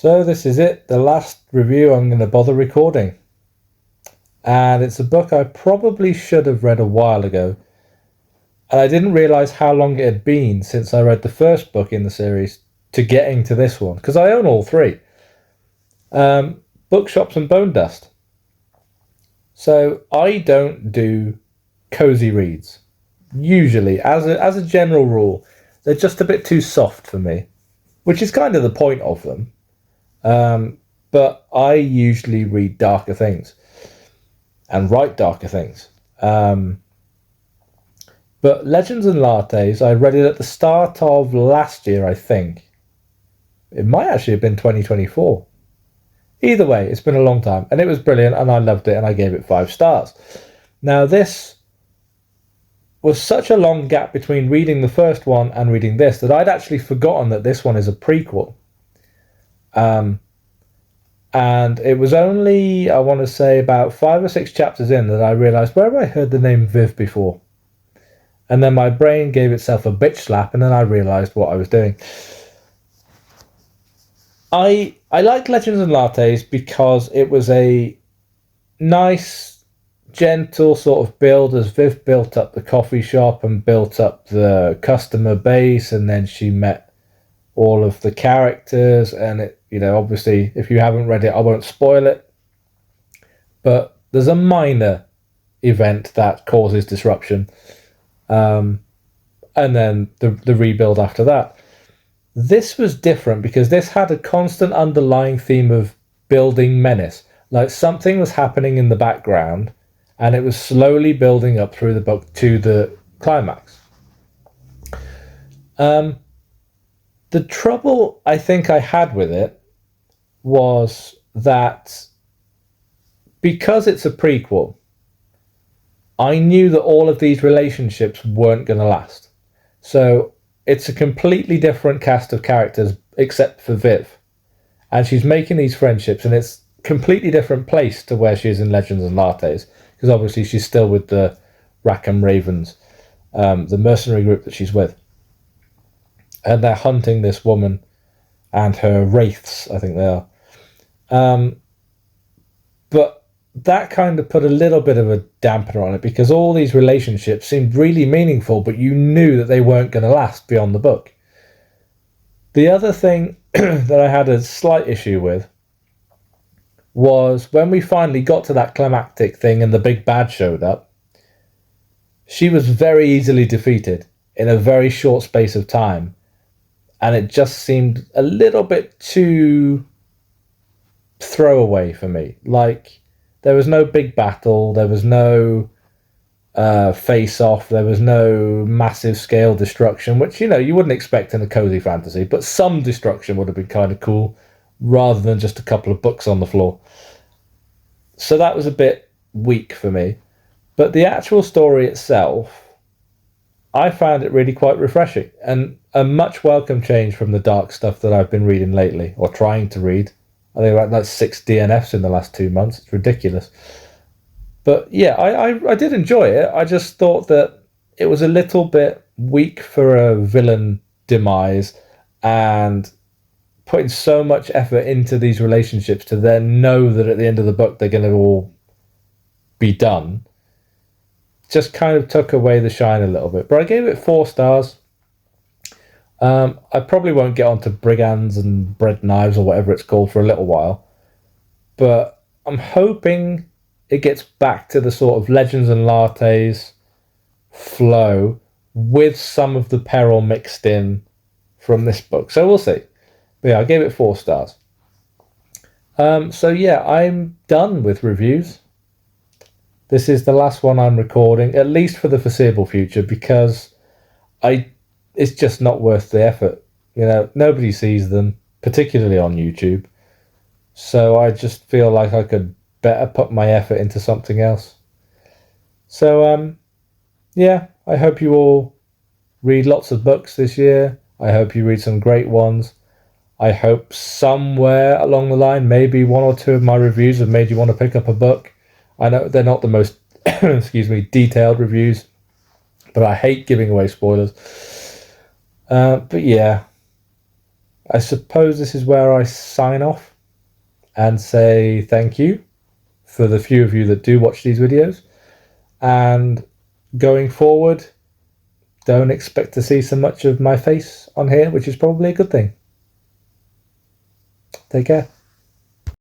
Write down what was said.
So this is it, the last review I'm going to bother recording. And it's a book I probably should have read a while ago. And I didn't realise how long it had been since I read the first book in the series to getting to this one, because I own all three. Bookshops and Bonedust. So I don't do cozy reads. Usually, as a general rule, they're just a bit too soft for me, which is kind of the point of them. But I usually read darker things and write darker things. But Legends and Lattes, I read it at the start of last year, I think. It might actually have been 2024. Either way, it's been a long time, and it was brilliant, and I loved it, and I gave it 5 stars. Now, this was such a long gap between reading the first one and reading this that I'd actually forgotten that this one is a prequel. And it was only, I want to say, about 5 or 6 chapters in that I realised, where have I heard the name Viv before? And then my brain gave itself a bitch slap, and then I realised what I was doing. I liked Legends and Lattes because it was a nice, gentle sort of build as Viv built up the coffee shop and built up the customer base, and then she met all of the characters, and it, obviously, if you haven't read it, I won't spoil it, but there's a minor event that causes disruption, and then the rebuild after that. This was different because this had a constant underlying theme of building menace. Like something was happening in the background and it was slowly building up through the book to the climax. The trouble I think I had with it was that because it's a prequel, I knew that all of these relationships weren't going to last. So it's a completely different cast of characters except for Viv. And she's making these friendships, and it's a completely different place to where she is in Legends and Lattes, because obviously she's still with the Rackham Ravens, the mercenary group that she's with. And they're hunting this woman and her wraiths, I think they are. But that kind of put a little bit of a dampener on it because all these relationships seemed really meaningful, but you knew that they weren't going to last beyond the book. The other thing that I had a slight issue with was when we finally got to that climactic thing and the big bad showed up, she was very easily defeated in a very short space of time, and it just seemed a little bit too throwaway for me. Like, there was no big battle, there was no face-off, there was no massive scale destruction, which, you wouldn't expect in a cozy fantasy, but some destruction would have been kind of cool, rather than just a couple of books on the floor. So that was a bit weak for me. But the actual story itself, I found it really quite refreshing, and a much welcome change from the dark stuff that I've been reading lately, or trying to read. I think about 6 DNFs in the last 2 months. It's ridiculous. But yeah, I did enjoy it. I just thought that it was a little bit weak for a villain demise, and putting so much effort into these relationships to then know that at the end of the book they're going to all be done just kind of took away the shine a little bit. But I gave it 4 stars. I probably won't get onto Brigands and Bread Knives or whatever it's called for a little while, but I'm hoping it gets back to the sort of Legends and Lattes flow with some of the peril mixed in from this book. So we'll see. But yeah, I gave it 4 stars. So yeah, I'm done with reviews. This is the last one I'm recording, at least for the foreseeable future, because it's just not worth the effort. Nobody sees them, particularly on YouTube. So I just feel like I could better put my effort into something else. So, yeah, I hope you all read lots of books this year. I hope you read some great ones. I hope somewhere along the line, maybe 1 or 2 of my reviews have made you want to pick up a book. I know they're not the most, detailed reviews, but I hate giving away spoilers. But yeah, I suppose this is where I sign off and say thank you for the few of you that do watch these videos. And going forward, don't expect to see so much of my face on here, which is probably a good thing. Take care.